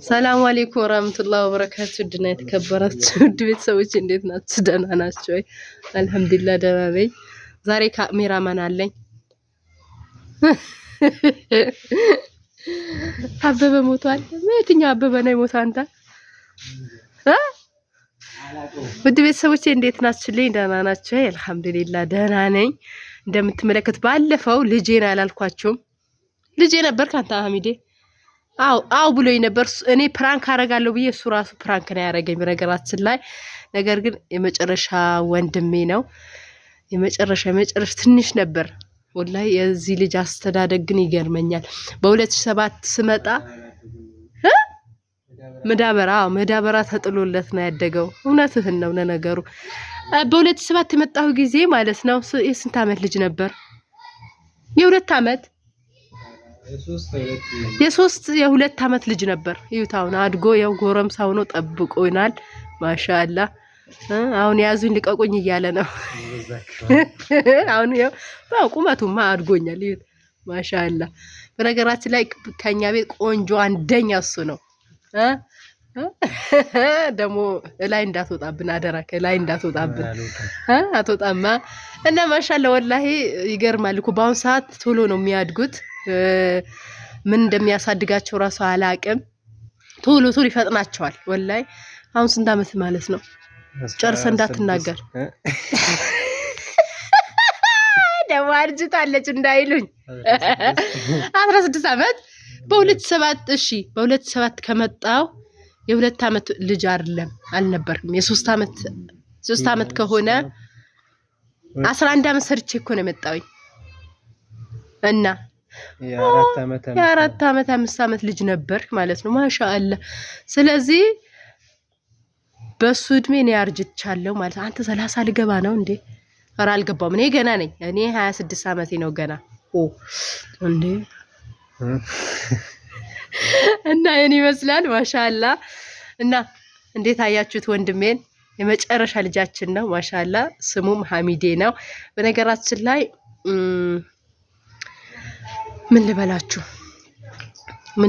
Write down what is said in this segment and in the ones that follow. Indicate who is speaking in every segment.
Speaker 1: ሰላም አለይኩም ወራህመቱላሂ ወበረካቱ። ድና የተከበራችሁ ውድ ቤተሰቦች እንዴት ናችሁ? ደህና ናችሁ ወይ? አልሐምዱሊላህ ደህና ነኝ። ዛሬ ካሜራማን አለኝ። አበበ ሞቷል። የትኛው አበበ ነው የሞተው? አንተ ውድ ቤተሰቦቼ እንዴት ናችሁልኝ? ደህና ናችሁ ወይ? አልሐምዱሊላህ ደህና ነኝ። እንደምትመለከት ባለፈው ልጄን አላልኳችሁም? ልጄ ነበር ካንተ ሐሚዴ አው ብሎኝ ነበር። እኔ ፕራንክ አረጋለሁ ብዬ እሱ ራሱ ፕራንክ ነው ያረገኝ በነገራችን ላይ። ነገር ግን የመጨረሻ ወንድሜ ነው። የመጨረሻ ትንሽ ነበር ወላሂ። የዚህ ልጅ አስተዳደግ ግን ይገርመኛል። በ2007 ስመጣ መዳበራ ተጥሎለት ነው ያደገው። እውነትህን ነው ለነገሩ። በ2007 የመጣሁ ጊዜ ማለት ነው የስንት አመት ልጅ ነበር? የ2 አመት የሁለት አመት ልጅ ነበር። ይውታውን አድጎ ያው ጎረምሳ ሆኖ ጠብቆናል። ማሻአላህ አሁን ያዙኝ ልቀቁኝ እያለ ነው። አሁን ያው ቁመቱማ አድጎኛል። ይሁት ማሻአላህ። በነገራችን ላይ ከኛ ቤት ቆንጆ አንደኛ እሱ ነው። ደሞ ላይ እንዳትወጣብን አደራ፣ ከላይ እንዳትወጣብን አትወጣማ። እና ማሻአላህ ወላሂ ይገርማል እኮ በአሁን ሰዓት ቶሎ ነው የሚያድጉት። ምን እንደሚያሳድጋቸው ራሱ አላቅም። ቶሎ ይፈጥናቸዋል ወላሂ። አሁን ስንት አመት ማለት ነው? ጨርሰ እንዳትናገር ደሞ አርጅታለች እንዳይሉኝ። 16 አመት በ2007 እሺ፣ በ2007 ከመጣው የ2 አመት ልጅ አይደለም አልነበርኩም። የ3 አመት ከሆነ 11 አመት ሰርቼ እኮ ነው የመጣሁኝ። እና የ4 አመት 5 አመት ልጅ ነበር ማለት ነው። ማሻአላህ። ስለዚህ በሱ እድሜ ነው ያርጅቻለሁ ማለት። አንተ 30 ልገባ ነው እንዴ? ኧረ አልገባም። እኔ ገና ነኝ። እኔ 26 አመቴ ነው ገና። እንዴ እና የኔ ይመስላል ማሻአላህ። እና እንዴት አያችሁት ወንድሜን? የመጨረሻ ልጃችን ነው ማሻአላህ። ስሙም ሐሚዴ ነው። በነገራችን ላይ ምን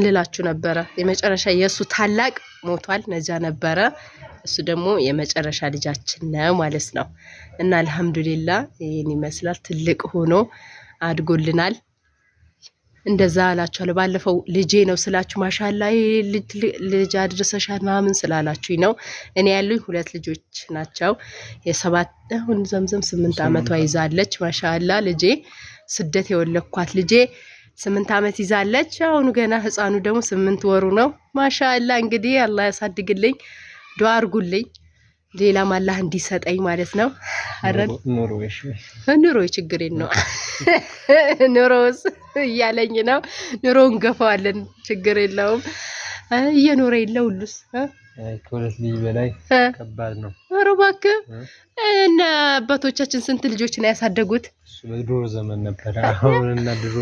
Speaker 1: ልላችሁ ነበረ? የመጨረሻ የሱ ታላቅ ሞቷል፣ ነጃ ነበረ። እሱ ደግሞ የመጨረሻ ልጃችን ነው ማለት ነው። እና አልহামዱሊላህ ይሄን ይመስላል። ትልቅ ሆኖ አድጎልናል። እንደዛ አላችኋለሁ። ባለፈው ልጄ ነው ስላችሁ ማሻአላህ ልጅ አድርሰሻል ማምን ስላላችሁኝ ነው። እኔ ያሉኝ 2 ልጆች ናቸው። የ7 አሁን ዘምዘም 8 አመቷ ይዛለች ማሻአላህ። ልጄ ስደት የወለኳት ልጄ 8 አመት ይዛለች። አሁን ገና ህፃኑ ደግሞ 8 ወሩ ነው ማሻአላህ። እንግዲህ አላህ ያሳድግልኝ፣ ዱአ አድርጉልኝ። ሌላም አላህ እንዲሰጠኝ ማለት ነው። ኑሮ ችግር ነው። ኑሮስ እያለኝ ነው። ኑሮን ገፋዋለን፣ ችግር የለውም። እየኖረ የለ ሁሉስ
Speaker 2: ከሁለት ልጅ በላይ ከባድ ነው።
Speaker 1: ኧረ እባክህ እና አባቶቻችን ስንት ልጆች ነው ያሳደጉት?
Speaker 2: እሱ በድሮ ዘመን ነበር። አሁን እና ድሮ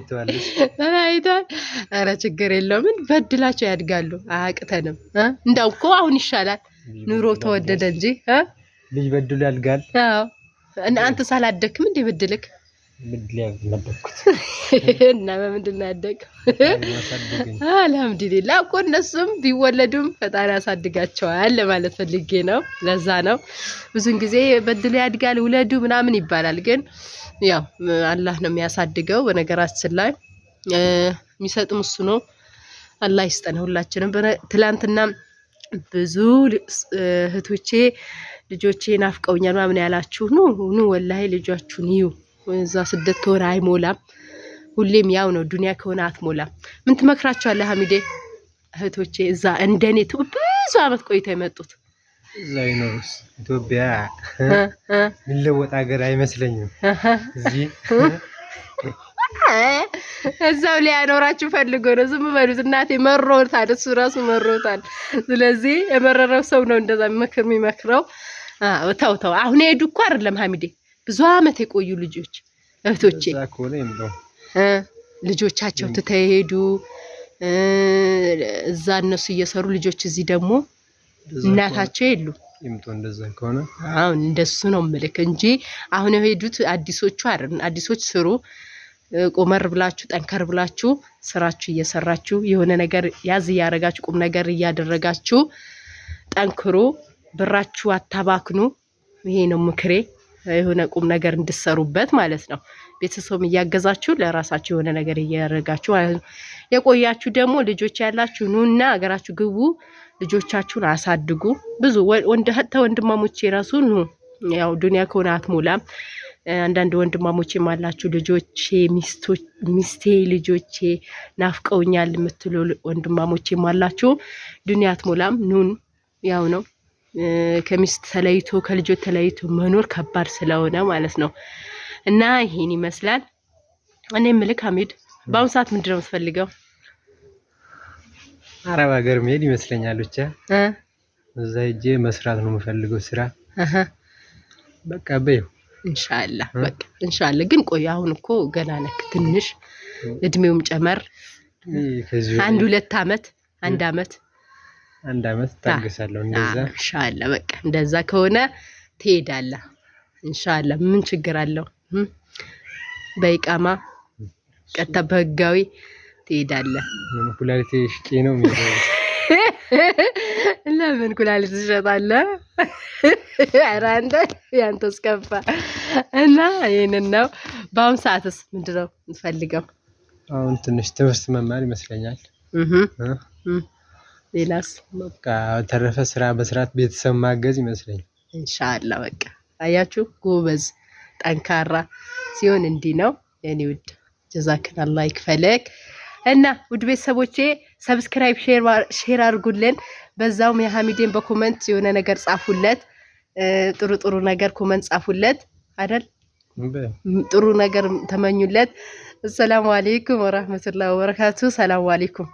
Speaker 2: ተለያይቷል።
Speaker 1: ኧረ ችግር የለውም። በድላቸው ያድጋሉ፣ አያቅተንም። እንደው እኮ አሁን ይሻላል፣ ኑሮ ተወደደ እንጂ
Speaker 2: ልጅ በድሉ ያድጋል።
Speaker 1: አዎ እና አንተ ሳላደክም እንደ በድልክ
Speaker 2: ምድል ያለበኩት
Speaker 1: እና በምንድን ነው ያደገው? አልহামዱሊላህ እኮ እነሱም ቢወለዱም ፈጣሪ ያሳድጋቸዋል ለማለት ፈልጌ ነው። ለዛ ነው ብዙን ጊዜ በድሉ ያድጋል ውለዱ ምናምን ይባላል፣ ግን ያው አላህ ነው የሚያሳድገው። በነገራችን ላይ የሚሰጥም እሱ ነው። አላህ ይስጠን ሁላችንም። ትላንትና ብዙ እህቶቼ ልጆቼ ናፍቀውኛል ምናምን ያላችሁ ኑ ወላሂ ልጆቻችሁን ይዩ። እዛ ስደት ከሆነ አይሞላም፣ ሁሌም ያው ነው። ዱንያ ከሆነ አትሞላም። ምን ትመክራቸዋለህ ሐሚዴ? እህቶቼ እዛ እንደኔ ብዙ አመት ቆይተው የመጡት
Speaker 2: እዛ ይኖርስ ኢትዮጵያ የሚለወጥ ሀገር አይመስለኝም።
Speaker 1: እዛው ሊያኖራችሁ ፈልጎ ነው። ዝም በሉት እናቴ። መሮታል፣ እሱ ራሱ መሮታል። ስለዚህ የመረረው ሰው ነው እንደዛ የሚመክረው። ተው አሁን ሄዱ እኮ አይደለም ሐሚዴ፣ ብዙ አመት የቆዩ ልጆች እህቶቼ ልጆቻቸው ተተሄዱ እዛ እነሱ እየሰሩ ልጆች እዚህ ደግሞ እናታቸው የሉ
Speaker 2: ይምጡ። እንደዛ ከሆነ
Speaker 1: አሁን እንደሱ ነው ምልክ እንጂ አሁን የሄዱት አዲሶቹ አይደል? አዲሶች ስሩ ቆመር ብላችሁ ጠንከር ብላችሁ ስራችሁ እየሰራችሁ የሆነ ነገር ያዝ ያረጋችሁ ቁም ነገር እያደረጋችሁ ጠንክሩ። ብራችሁ አታባክኑ። ይሄ ነው ምክሬ። የሆነ ቁም ነገር እንድሰሩበት ማለት ነው። ቤተሰብም እያገዛችሁ ለራሳችሁ የሆነ ነገር እያረጋችሁ የቆያችሁ ደግሞ ልጆች ያላችሁ ኑና አገራችሁ ግቡ። ልጆቻችሁን አሳድጉ። ብዙ ወንድማሞቼ ራሱ ኑ። ያው ዱንያ ከሆነ አትሞላም። አንዳንድ ወንድማሞቼም አላችሁ ልጆቼ ሚስቴ ልጆቼ ናፍቀውኛል የምትሉ ወንድማሞቼም አላችሁ። ዱንያ አትሞላም። ኑን ያው ነው ከሚስት ተለይቶ ከልጆች ተለይቶ መኖር ከባድ ስለሆነ ማለት ነው። እና ይሄን ይመስላል። እኔ ምልክ ሐሚድ በአሁን ሰዓት ምንድነው የምትፈልገው?
Speaker 2: አረብ ሀገር መሄድ ይመስለኛል። ብቻ እዛ ሄጄ መስራት ነው የምፈልገው ስራ። በቃ በይው
Speaker 1: ኢንሻአላህ። በቃ ኢንሻአላህ። ግን ቆይ አሁን እኮ ገና ነክ ትንሽ እድሜውም ጨመር 1-2 አመት 1 አመት
Speaker 2: ታገሳለሁ። እንደዛ
Speaker 1: ኢንሻአላህ። በቃ እንደዛ ከሆነ ትሄዳለህ ኢንሻአላህ። ምን ችግር አለው? በኢቃማ ቀጥታ በህጋዊ ትሄዳለህ።
Speaker 2: ምን ኩላሊቴ ሽጬ ነው የሚሄደው?
Speaker 1: ለምን ኩላሊት ትሸጣለህ? ኧረ አንተ ያንተስ ከፋ። እና ይሄንን ነው። በአሁን ሰዓትስ ምንድነው የምትፈልገው?
Speaker 2: አሁን ትንሽ ትምህርት መማር ይመስለኛል።
Speaker 1: ሌላስ?
Speaker 2: በቃ ተረፈ ስራ በስራት ቤተሰብ ማገዝ ይመስለኛል።
Speaker 1: ኢንሻአላህ። በቃ አያችሁ ጎበዝ ጠንካራ ሲሆን እንዲህ ነው የኔ ውድ። ጀዛከላህ ይክፈልክ። እና ውድ ቤተሰቦቼ ሰብስክራይብ ሼር አድርጉልን። በዛውም የሐሚዴን በኮሜንት የሆነ ነገር ጻፉለት። ጥሩ ነገር ኮሜንት ጻፉለት አይደል? ጥሩ ነገር ተመኙለት። አሰላሙ አለይኩም ወራህመቱላሂ ወበረካቱ። ሰላም አለይኩም።